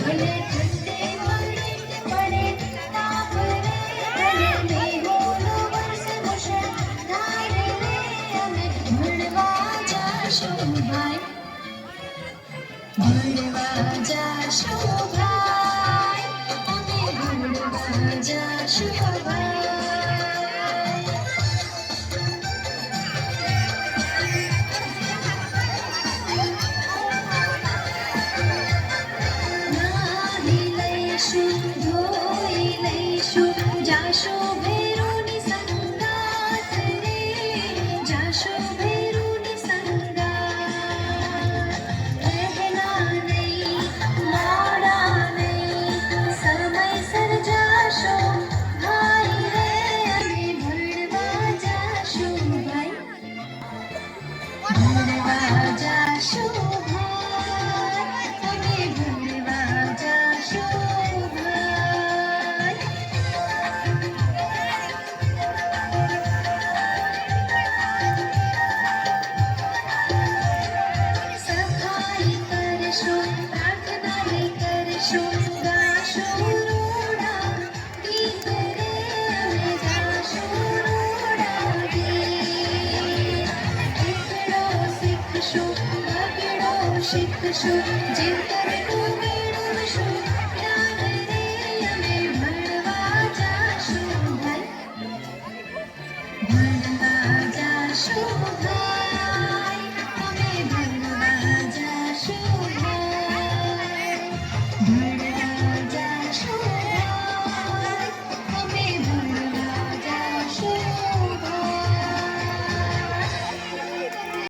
ભલે ઠંડે પડે તાપ રે, ભલે મેઘોનો વરસે મુશળધાર રે, અમે ભણવા જાશું ભાઈ, ભણવા જાશું ભાઈ, અમે ભણવા જાશું ભાઈ. નાહી લઈશું, ધોઈ લઈશું, જાશું ભેરુની સંગાત રે, જાશું ભેરુની સંગાત. વહેલા નહીં, મોડા નહીં, સમયસર જાશો ભાઈ રે, અમે ભણવા જાશું ભાઈ, ભણવા જાશું ભાઈ, અમે ભણવા જાશું ભાઈ. સફાઈ કરશું, પ્રાર્થના કરશું, ગાશું રૂડા ગીત રે, અમે ગાશું રૂડા ગીત. એકડો શીખશું, બગડો શીખશું, જીવતરનું મેળવશું